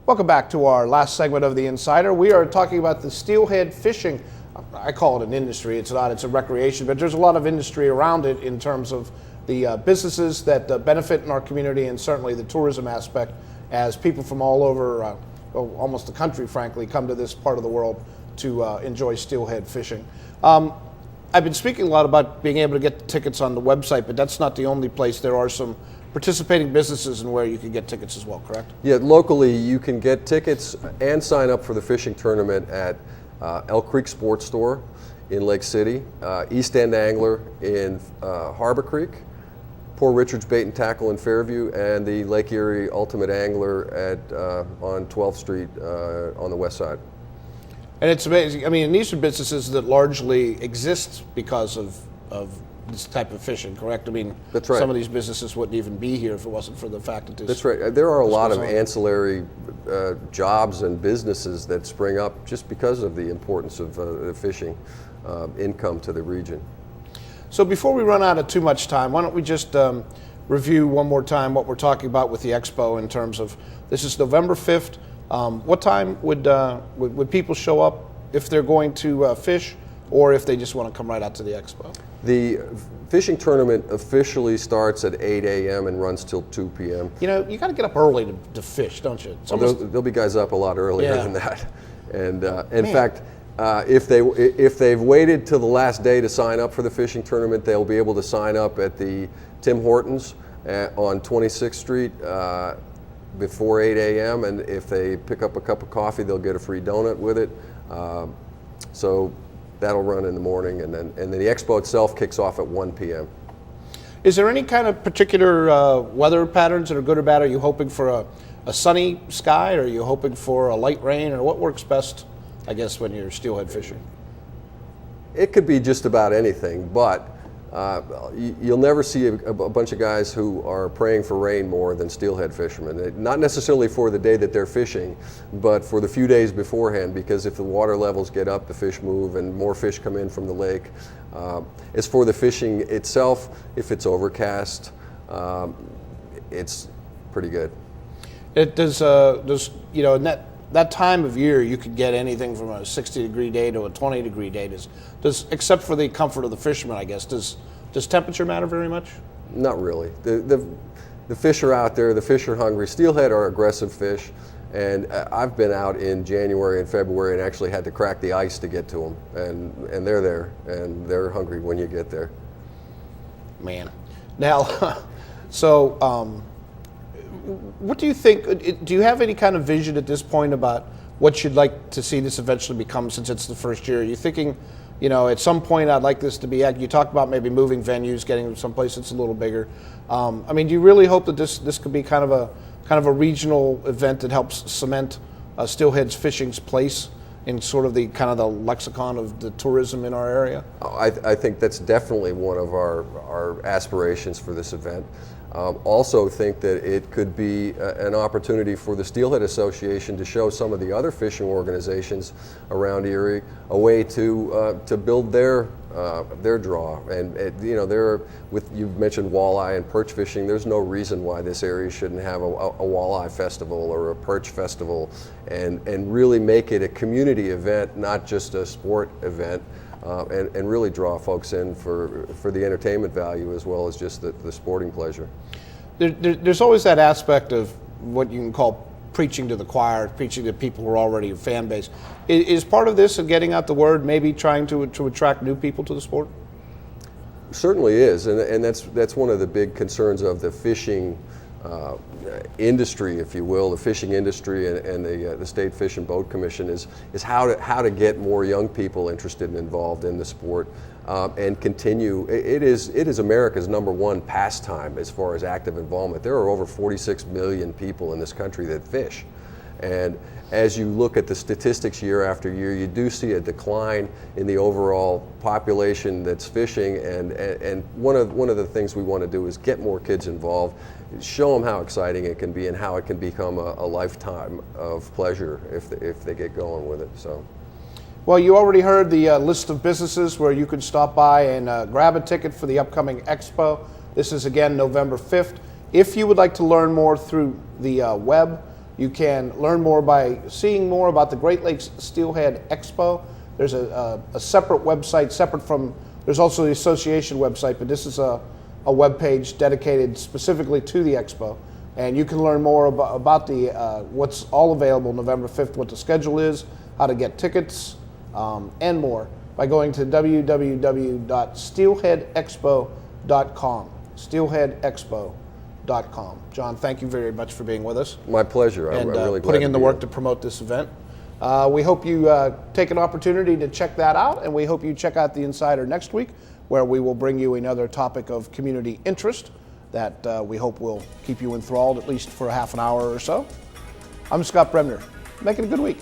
Welcome back to our last segment of The Insider. We are talking about the steelhead fishing. I call it an industry. It's not. It's a recreation, but there's a lot of industry around it in terms of the businesses that benefit in our community, and certainly the tourism aspect, as people from all over, almost the country, frankly, come to this part of the world to enjoy steelhead fishing. I've been speaking a lot about being able to get tickets on the website, but that's not the only place. There are some participating businesses and where you can get tickets as well, correct? Yeah, locally you can get tickets and sign up for the fishing tournament at Elk Creek Sports Store in Lake City, East End Angler in Harbor Creek, Poor Richard's Bait and Tackle in Fairview, and the Lake Erie Ultimate Angler on 12th Street on the west side. And it's amazing. I mean, these are businesses that largely exist because of this type of fishing, correct? I mean, that's right. Some of these businesses wouldn't even be here if it wasn't for the fact that this. That's right. There are a lot of ancillary jobs and businesses that spring up just because of the importance of the fishing income to the region. So before we run out of too much time, why don't we just review one more time what we're talking about with the Expo in terms of, this is November 5th. What time would people show up if they're going to fish, or if they just want to come right out to the Expo? The fishing tournament officially starts at 8 a.m. and runs till 2 p.m. You know, you got to get up early to fish, don't you? There'll be guys up a lot earlier than that. And in fact, if they've waited till the last day to sign up for the fishing tournament, they'll be able to sign up at the Tim Hortons on 26th Street before 8 a.m. And if they pick up a cup of coffee, they'll get a free donut with it. So that'll run in the morning, and then the Expo itself kicks off at 1 p.m. Is there any kind of particular weather patterns that are good or bad? Are you hoping for a sunny sky, or are you hoping for a light rain, or what works best, I guess, when you're steelhead fishing? It could be just about anything, but you'll never see a bunch of guys who are praying for rain more than steelhead fishermen. Not necessarily for the day that they're fishing, but for the few days beforehand, because if the water levels get up, the fish move and more fish come in from the lake. As for the fishing itself, if it's overcast, it's pretty good. It does, you know, in that time of year, you could get anything from a 60-degree day to a 20-degree day. Does except for the comfort of the fisherman, I guess. Does temperature matter very much? Not really. The fish are out there. The fish are hungry. Steelhead are aggressive fish, and I've been out in January and February and actually had to crack the ice to get to them, and they're there, and they're hungry when you get there. Man, now, so. What do you think? Do you have any kind of vision at this point about what you'd like to see this eventually become, since it's the first year? Are you thinking, you know, at some point I'd like this to be, you talked about maybe moving venues, getting someplace that's a little bigger. I mean, do you really hope that this could be kind of a regional event that helps cement steelhead fishing's place in sort of the kind of the lexicon of the tourism in our area? I think that's definitely one of our aspirations for this event. Also think that it could be an opportunity for the Steelhead Association to show some of the other fishing organizations around Erie a way to build their draw. And you know, you've mentioned walleye and perch fishing. There's no reason why this area shouldn't have a walleye festival or a perch festival, and really make it a community event, not just a sport event. And really draw folks in for the entertainment value as well as just the sporting pleasure. There's always that aspect of what you can call preaching to the choir, preaching to people who are already a fan base. Is part of this of getting out the word, maybe trying to attract new people to the sport? Certainly is, and that's one of the big concerns of the fishing industry, if you will, the fishing industry and the State Fish and Boat Commission is how to get more young people interested and involved in the sport, and continue. It is America's #1 pastime as far as active involvement. There are over 46 million people in this country that fish, and as you look at the statistics year after year, you do see a decline in the overall population that's fishing, and one of the things we want to do is get more kids involved, show them how exciting it can be and how it can become a lifetime of pleasure if they get going with it. So, well, you already heard the list of businesses where you could stop by and grab a ticket for the upcoming Expo. This is again November 5th. If you would like to learn more through the web, You can learn more by seeing more about the Great Lakes Steelhead Expo. There's a separate website, separate from, there's also the association website, but this is a web page dedicated specifically to the Expo. And you can learn more about the what's all available November 5th, what the schedule is, how to get tickets, and more by going to www.steelheadexpo.com. Steelheadexpo.com. John, thank you very much for being with us. My pleasure. And I'm really glad putting in to the be work here. to promote this event. We hope you take an opportunity to check that out, and we hope you check out The Insider next week, where we will bring you another topic of community interest that we hope will keep you enthralled at least for a half an hour or so. I'm Scott Bremner. Make it a good week.